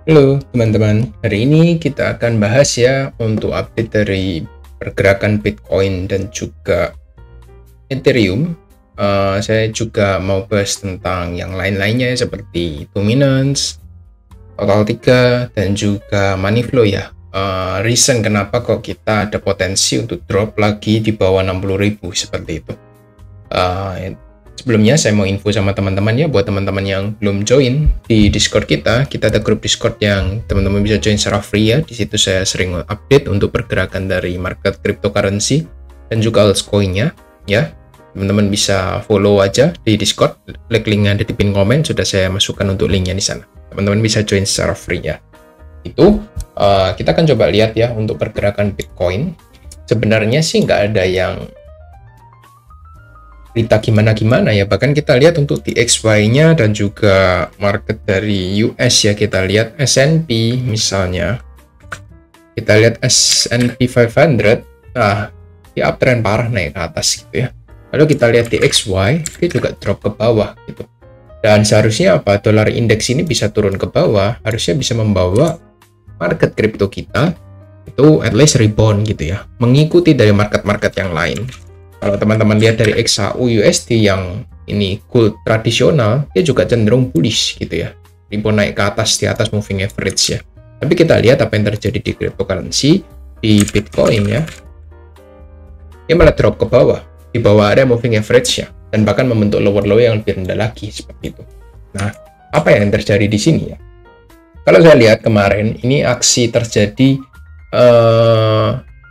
Halo teman-teman, hari ini kita akan bahas ya untuk update dari pergerakan Bitcoin dan juga Ethereum. Saya juga mau bahas tentang yang lain-lainnya seperti Dominance, Total 3, dan juga Money Flow ya. Reason kenapa kok kita ada potensi untuk drop lagi di bawah 60.000 seperti itu. Sebelumnya saya mau info sama teman-teman ya, buat teman-teman yang belum join di Discord kita ada grup Discord yang teman-teman bisa join secara free ya. Di situ saya sering update untuk pergerakan dari market cryptocurrency dan juga altcoin-nya ya. Teman-teman bisa follow aja di Discord, linknya ada di pin komen, sudah saya masukkan untuk linknya di sana. Teman-teman bisa join secara free ya. Itu kita akan coba lihat ya untuk pergerakan Bitcoin. Sebenarnya sih nggak ada yang berita gimana-gimana ya, bahkan kita lihat untuk DXY-nya dan juga market dari US ya, kita lihat S&P misalnya, kita lihat S&P 500, nah di uptrend parah naik ke atas gitu ya. Lalu kita lihat DXY, dia juga drop ke bawah gitu. Dan seharusnya apa, dolar indeks ini bisa turun ke bawah, harusnya bisa membawa market kripto kita itu at least rebound gitu ya, mengikuti dari market-market yang lain. Kalau teman-teman lihat dari XAU USD yang ini gold tradisional, dia juga cenderung bullish gitu ya. Rebound naik ke atas, di atas moving average ya. Tapi kita lihat apa yang terjadi di cryptocurrency, di Bitcoin ya. Dia malah drop ke bawah, di bawah area moving average ya. Dan bahkan membentuk lower low yang lebih rendah lagi, seperti itu. Nah, apa yang terjadi di sini ya? Kalau saya lihat kemarin, ini aksi terjadi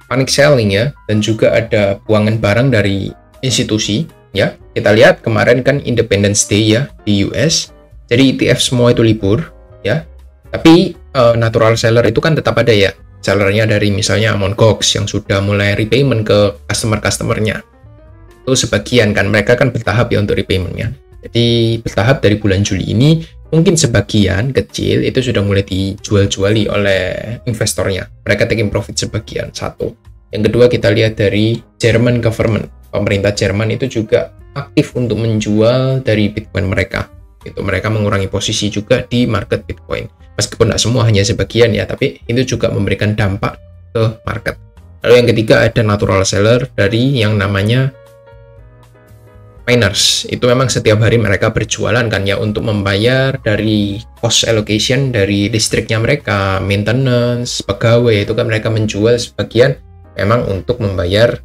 panic selling ya, dan juga ada buangan barang dari institusi ya. Kita lihat kemarin kan Independence Day ya di US, jadi ETF semua itu libur ya, tapi natural seller itu kan tetap ada ya, sellernya dari misalnya Mt. Gox yang sudah mulai repayment ke customer-customernya itu sebagian kan, mereka kan bertahap ya untuk repaymentnya. Jadi bertahap dari bulan Juli ini mungkin sebagian kecil itu sudah mulai dijual-juali oleh investornya. Mereka taking profit sebagian, satu. Yang kedua kita lihat dari German government. Pemerintah Jerman itu juga aktif untuk menjual dari Bitcoin mereka. Itu mereka mengurangi posisi juga di market Bitcoin. Meskipun tidak semua, hanya sebagian ya, tapi itu juga memberikan dampak ke market. Lalu yang ketiga ada natural seller dari yang namanya miners. Itu memang setiap hari mereka berjualan kan ya, untuk membayar dari cost allocation dari listriknya mereka, maintenance, pegawai, itu kan mereka menjual sebagian memang untuk membayar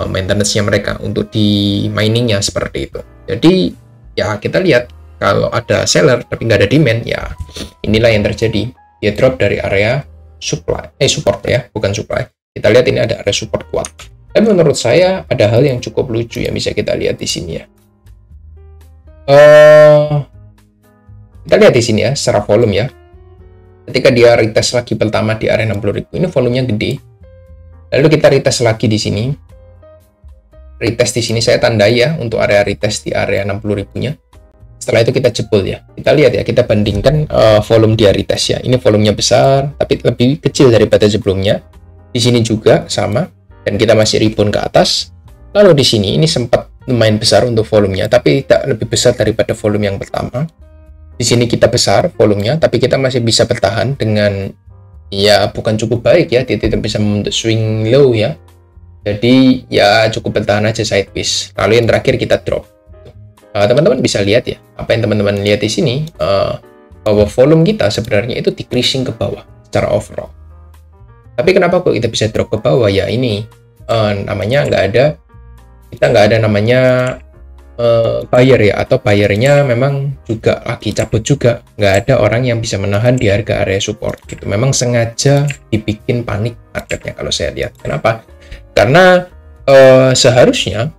maintenance-nya mereka untuk di miningnya, seperti itu. Jadi ya kita lihat kalau ada seller tapi nggak ada demand ya, inilah yang terjadi. Dia drop dari area support ya, bukan supply. Kita lihat ini ada area support kuat. Tapi menurut saya ada hal yang cukup lucu yang bisa kita lihat di sini ya. Kita lihat di sini ya secara volume ya. Ketika dia retest lagi pertama di area 60.000, ini volumenya gede. Lalu kita retest lagi di sini. Retest di sini saya tandai ya untuk area retest di area 60.000-nya. Setelah itu kita jebol ya. Kita lihat ya, kita bandingkan volume dia retest ya. Ini volumenya besar tapi lebih kecil daripada sebelumnya. Di sini juga sama. Dan kita masih rebound ke atas. Lalu di sini ini sempat lumayan besar untuk volumenya, tapi tidak lebih besar daripada volume yang pertama. Di sini kita besar volumenya, tapi kita masih bisa bertahan dengan ya bukan cukup baik ya, dia tidak bisa membentuk swing low ya. Jadi ya cukup bertahan aja sideways. Lalu yang terakhir kita drop. Teman-teman bisa lihat ya, apa yang teman-teman lihat di sini, bahwa volume kita sebenarnya itu decreasing ke bawah secara overall. Tapi kenapa kok kita bisa drop ke bawah ya? Ini namanya kita nggak ada namanya buyer ya, atau buyernya memang juga lagi cabut juga, nggak ada orang yang bisa menahan di harga area support gitu. Memang sengaja dibikin panik marketnya kalau saya lihat. Kenapa? Karena seharusnya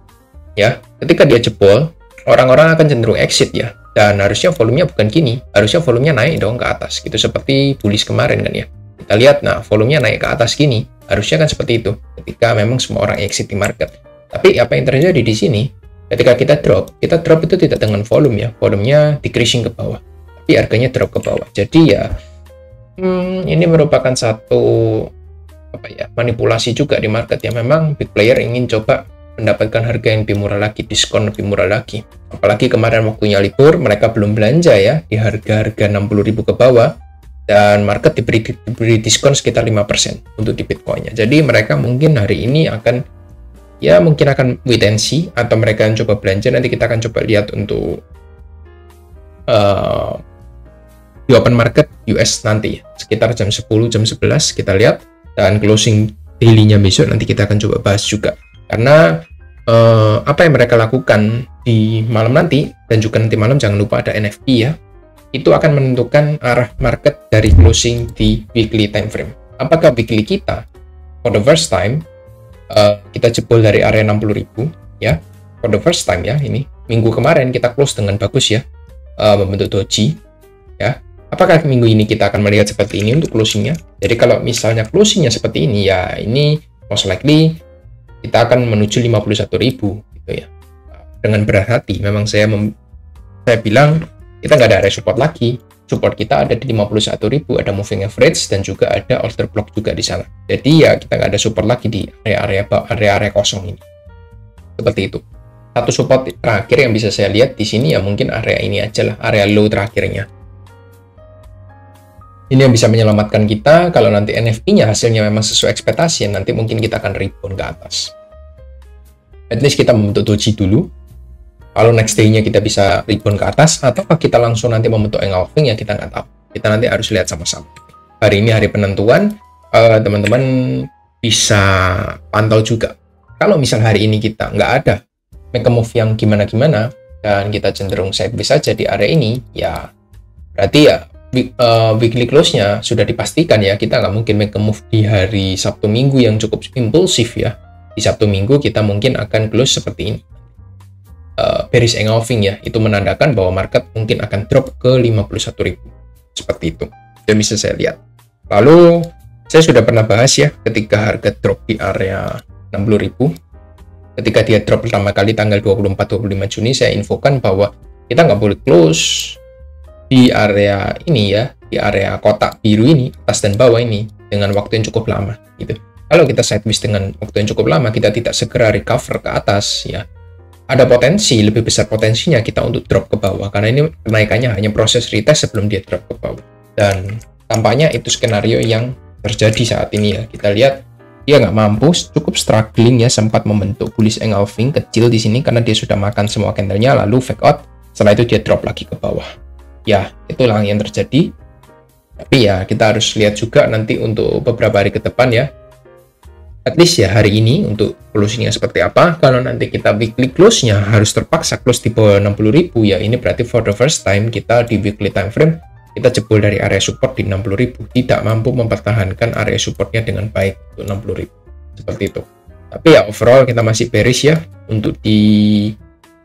ya ketika dia jebol, orang-orang akan cenderung exit ya, dan harusnya volumenya bukan gini, harusnya volumenya naik dong ke atas gitu, seperti bullish kemarin kan ya. Kita lihat, nah volumenya naik ke atas gini, harusnya kan seperti itu ketika memang semua orang exit di market. Tapi apa yang terjadi di sini, ketika kita drop itu tidak dengan volume ya, volumenya decreasing ke bawah, tapi harganya drop ke bawah. Jadi ya ini merupakan satu manipulasi juga di market ya. Memang big player ingin coba mendapatkan harga yang lebih murah lagi, diskon lebih murah lagi. Apalagi kemarin waktunya libur, mereka belum belanja ya di harga-harga 60.000 ke bawah. dan market diberi diskon sekitar 5% untuk di Bitcoin-nya. Jadi mereka mungkin hari ini akan wait and see, atau mereka akan coba belanja. Nanti kita akan coba lihat untuk di open market US nanti sekitar jam 10 jam 11 kita lihat, dan closing daily-nya besok nanti kita akan coba bahas juga, karena apa yang mereka lakukan di malam nanti dan juga nanti malam, jangan lupa ada NFP ya, itu akan menentukan arah market dari closing di weekly time frame. Apakah weekly kita for the first time kita jebol dari area 60.000 ya, for the first time ya, ini minggu kemarin kita close dengan bagus ya, membentuk doji ya. Apakah minggu ini kita akan melihat seperti ini untuk closingnya? Jadi kalau misalnya closingnya seperti ini ya, ini most likely kita akan menuju 51.000 gitu ya. Dengan berat hati memang saya bilang kita nggak ada area support lagi. Support kita ada di 51.000, ada moving average dan juga ada order block juga di sana. Jadi ya kita nggak ada support lagi di area kosong ini. Seperti itu. Satu support terakhir yang bisa saya lihat di sini ya mungkin area ini aja lah, area low terakhirnya. Ini yang bisa menyelamatkan kita kalau nanti NFP-nya hasilnya memang sesuai ekspektasi, nanti mungkin kita akan rebound ke atas. At least kita membentuk doji dulu. Kalau next day-nya kita bisa rebound ke atas, ataukah kita langsung nanti membentuk engulfing ya kita nggak tahu. Kita nanti harus lihat sama-sama. Hari ini hari penentuan, teman-teman bisa pantau juga. Kalau misal hari ini kita nggak ada make a move yang gimana-gimana, dan kita cenderung sideways saja di area ini, ya berarti ya weekly close-nya sudah dipastikan ya, kita nggak mungkin make a move di hari Sabtu Minggu yang cukup impulsif ya. Di Sabtu Minggu kita mungkin akan close seperti ini. Bearish engulfing ya, itu menandakan bahwa market mungkin akan drop ke 51.000. Seperti itu. Dan bisa saya lihat. Lalu, saya sudah pernah bahas ya, ketika harga drop di area 60.000. Ketika dia drop pertama kali tanggal 24-25 Juni, saya infokan bahwa kita nggak boleh close di area ini ya, di area kotak biru ini, atas dan bawah ini, dengan waktu yang cukup lama gitu. Kalau kita sideways dengan waktu yang cukup lama, kita tidak segera recover ke atas ya, ada potensi, lebih besar potensinya kita untuk drop ke bawah, karena ini kenaikannya hanya proses retest sebelum dia drop ke bawah. Dan tampaknya itu skenario yang terjadi saat ini ya. Kita lihat dia nggak mampu, cukup struggling ya, sempat membentuk bullish engulfing kecil di sini karena dia sudah makan semua candlenya, lalu fake out, setelah itu dia drop lagi ke bawah. Ya, itulah yang terjadi. Tapi ya, kita harus lihat juga nanti untuk beberapa hari ke depan ya. At least ya hari ini untuk closing-nya seperti apa. Kalau nanti kita weekly close-nya harus terpaksa close di bawah 60.000 ya, ini berarti for the first time kita di weekly time frame kita jebol dari area support di 60.000, tidak mampu mempertahankan area supportnya dengan baik untuk 60.000. Seperti itu. Tapi ya overall kita masih bearish ya. Untuk di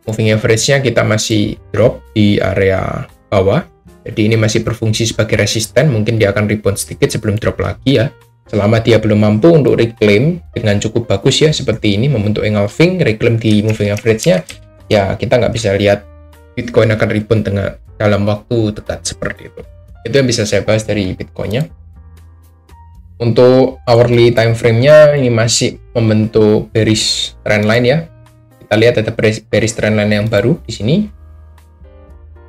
moving average-nya kita masih drop di area bawah. Jadi ini masih berfungsi sebagai resisten, mungkin dia akan rebound sedikit sebelum drop lagi ya. Selama dia belum mampu untuk reclaim dengan cukup bagus ya, seperti ini membentuk engulfing, reclaim di moving average-nya, ya kita nggak bisa lihat Bitcoin akan rebound dalam waktu dekat seperti itu. Itu yang bisa saya bahas dari Bitcoin-nya. Untuk hourly time frame-nya ini masih membentuk bearish trendline ya. Kita lihat ada bearish trendline yang baru di sini.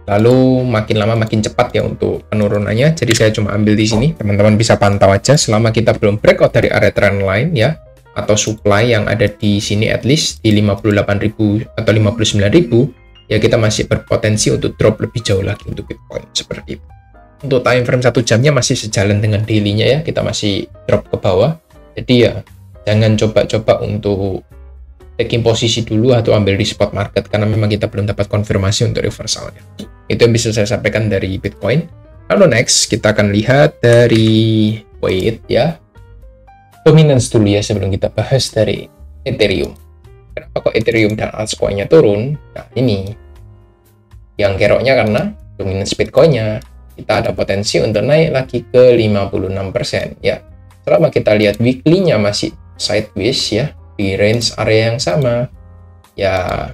Lalu makin lama makin cepat ya untuk penurunannya. Jadi saya cuma ambil di sini, teman-teman bisa pantau aja selama kita belum breakout dari area trendline ya, atau supply yang ada di sini at least di 58.000 atau 59.000 ya, kita masih berpotensi untuk drop lebih jauh lagi untuk Bitcoin seperti itu. Untuk time frame 1 jamnya masih sejalan dengan daily-nya ya, kita masih drop ke bawah. Jadi ya jangan coba-coba untuk taking posisi dulu atau ambil di spot market, karena memang kita belum dapat konfirmasi untuk reversalnya. Itu yang bisa saya sampaikan dari Bitcoin. Lalu next kita akan lihat dari wait ya, dominance dulu ya sebelum kita bahas dari Ethereum. Kenapa kok Ethereum dan altcoin-nya turun? Nah ini yang keroknya karena dominance Bitcoin-nya. Kita ada potensi untuk naik lagi ke 56% ya. Selama kita lihat weekly-nya masih sideways ya, di range area yang sama ya,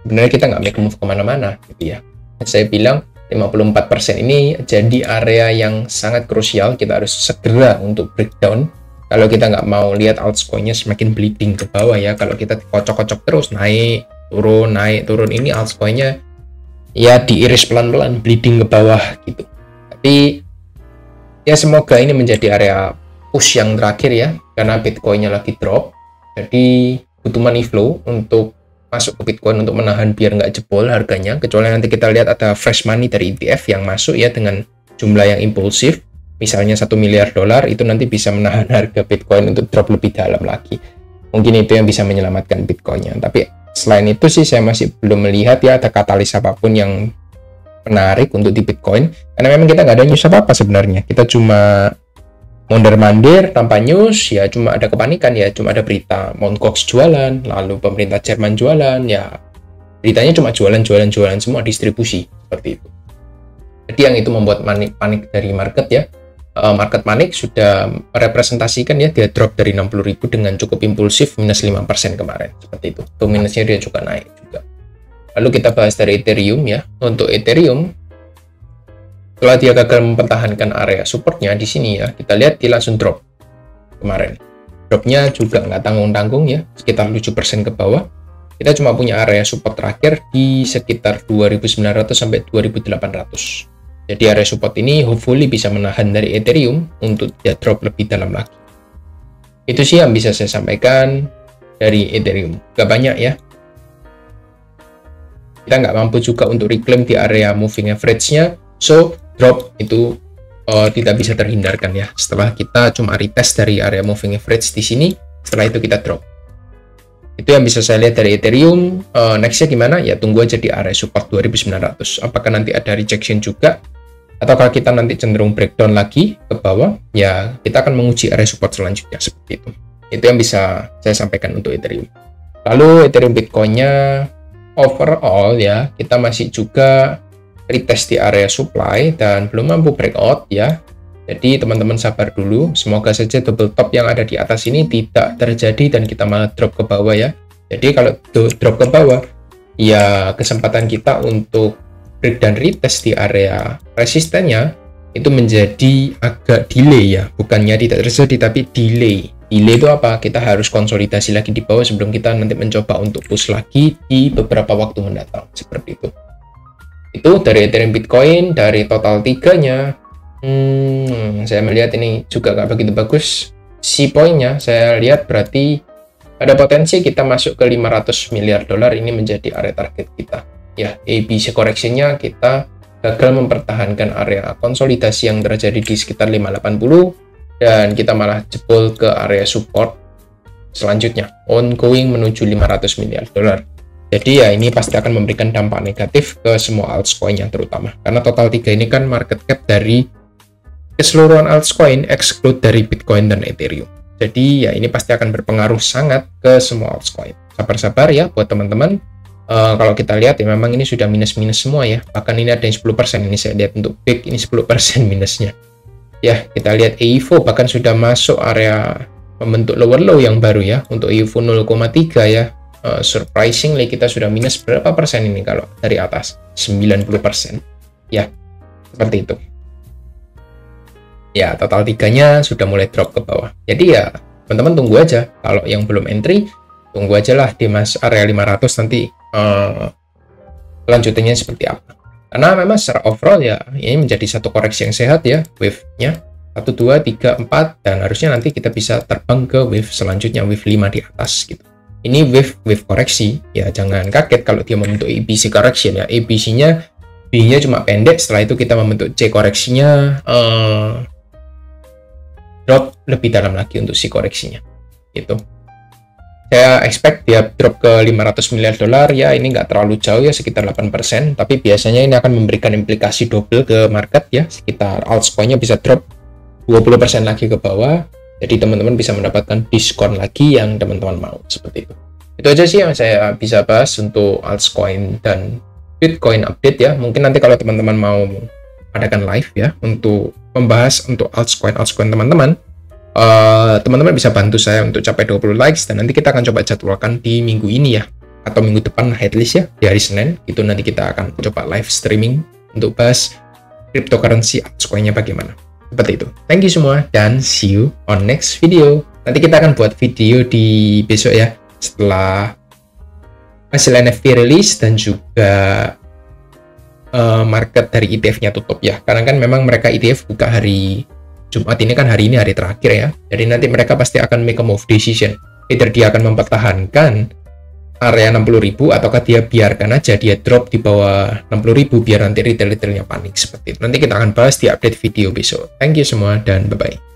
sebenarnya kita nggak make move kemana-mana gitu ya. Saya bilang 54% ini jadi area yang sangat krusial, kita harus segera untuk breakdown kalau kita nggak mau lihat altcoin-nya semakin bleeding ke bawah ya. Kalau kita kocok-kocok terus naik turun ini altcoin-nya ya diiris pelan-pelan bleeding ke bawah gitu. Tapi ya semoga ini menjadi area push yang terakhir ya, karena Bitcoinnya lagi drop. Jadi butuh money flow untuk masuk ke Bitcoin untuk menahan biar nggak jebol harganya. Kecuali nanti kita lihat ada fresh money dari ETF yang masuk ya dengan jumlah yang impulsif. Misalnya $1 miliar, itu nanti bisa menahan harga Bitcoin untuk drop lebih dalam lagi. Mungkin itu yang bisa menyelamatkan Bitcoinnya. Tapi selain itu sih saya masih belum melihat ya ada katalis apapun yang menarik untuk di Bitcoin, karena memang kita nggak ada news apa-apa sebenarnya. Kita cuma mondar-mandir tanpa news, ya cuma ada kepanikan ya, cuma ada berita Mt. Gox jualan, lalu pemerintah Jerman jualan, ya beritanya cuma jualan semua distribusi seperti itu. Jadi yang itu membuat panik dari market ya. Market panik sudah merepresentasikan ya, dia drop dari 60.000 dengan cukup impulsif minus 5% kemarin seperti itu. Tuh minusnya dia juga naik juga. Lalu kita bahas dari Ethereum ya. Untuk Ethereum, setelah dia gagal mempertahankan area supportnya di sini ya, kita lihat dia langsung drop kemarin. Dropnya juga nggak tanggung-tanggung ya, sekitar 7% ke bawah. Kita cuma punya area support terakhir di sekitar 2.900 sampai 2.800. Jadi area support ini hopefully bisa menahan dari Ethereum untuk dia drop lebih dalam lagi. Itu sih yang bisa saya sampaikan dari Ethereum. Gak banyak ya. Kita nggak mampu juga untuk reclaim di area moving average-nya, so drop itu tidak bisa terhindarkan ya. Setelah kita cuma retest dari area moving average di sini, setelah itu kita drop. Itu yang bisa saya lihat dari Ethereum. Nextnya gimana? Ya tunggu aja di area support 2.900. Apakah nanti ada rejection juga? Atau kalau kita nanti cenderung breakdown lagi ke bawah, ya kita akan menguji area support selanjutnya seperti itu. Itu yang bisa saya sampaikan untuk Ethereum. Lalu Ethereum Bitcoin-nya overall ya, kita masih juga retest di area supply dan belum mampu breakout ya. Jadi teman-teman sabar dulu, semoga saja double top yang ada di atas ini tidak terjadi dan kita malah drop ke bawah ya. Jadi kalau drop ke bawah, ya kesempatan kita untuk break dan retest di area resistennya itu menjadi agak delay ya, bukannya tidak terjadi tapi delay. Delay itu apa? Kita harus konsolidasi lagi di bawah sebelum kita nanti mencoba untuk push lagi di beberapa waktu mendatang. Seperti itu. Itu dari Ethereum Bitcoin, dari total 3-nya. Saya melihat ini juga nggak begitu bagus. Si poinnya, saya lihat berarti ada potensi kita masuk ke $500 miliar. Ini menjadi area target kita. Ya, ABC correction-nya kita gagal mempertahankan area konsolidasi yang terjadi di sekitar 580. Dan kita malah jebol ke area support selanjutnya, ongoing menuju $500 miliar. Jadi ya ini pasti akan memberikan dampak negatif ke semua altcoin-nya terutama. Karena total 3 ini kan market cap dari keseluruhan altcoin, exclude dari Bitcoin dan Ethereum. Jadi ya ini pasti akan berpengaruh sangat ke semua altcoin. Sabar-sabar ya buat teman-teman. Kalau kita lihat ya memang ini sudah minus-minus semua ya. Bahkan ini ada yang 10%, ini saya lihat untuk BIG ini 10% minusnya. Ya, kita lihat EIVO bahkan sudah masuk area membentuk lower low yang baru ya. Untuk EIVO 0,3 ya. Surprisingly kita sudah minus berapa persen ini kalau dari atas? 90%. Ya, seperti itu. Ya, total 3-nya sudah mulai drop ke bawah. Jadi ya, teman-teman tunggu aja. Kalau yang belum entry, tunggu aja lah di area 500 nanti kelanjutannya seperti apa. Karena memang secara overall ya ini menjadi satu koreksi yang sehat ya, wave-nya 1, 2, 3, 4 dan harusnya nanti kita bisa terbang ke wave selanjutnya, wave 5 di atas gitu. Ini wave koreksi ya, jangan kaget kalau dia membentuk ABC correction ya. ABC-nya B-nya cuma pendek, setelah itu kita membentuk C koreksinya drop lebih dalam lagi untuk si koreksinya. Gitu. Saya expect dia drop ke $500 miliar ya, ini nggak terlalu jauh ya, sekitar 8%, tapi biasanya ini akan memberikan implikasi double ke market ya, sekitar altcoin-nya bisa drop 20% lagi ke bawah, jadi teman-teman bisa mendapatkan diskon lagi yang teman-teman mau, seperti itu. Itu aja sih yang saya bisa bahas untuk altcoin dan Bitcoin update ya. Mungkin nanti kalau teman-teman mau adakan live ya, untuk membahas untuk altcoin teman-teman, teman-teman bisa bantu saya untuk capai 20 likes dan nanti kita akan coba jadwalkan di minggu ini ya, atau minggu depan at least ya, di hari Senin itu nanti kita akan coba live streaming untuk bahas cryptocurrency altcoin-nya bagaimana. Seperti itu. Thank you semua dan see you on next video. Nanti kita akan buat video di besok ya, setelah hasil NFT release dan juga market dari ETF-nya tutup ya. Karena kan memang mereka ETF buka hari Jumat, ini kan hari ini hari terakhir ya. Jadi nanti mereka pasti akan make a move decision. Either dia akan mempertahankan area 60.000 ataukah dia biarkan aja dia drop di bawah 60.000 biar nanti retail-retailnya panik seperti itu. Nanti kita akan bahas di update video besok. Thank you semua dan bye-bye.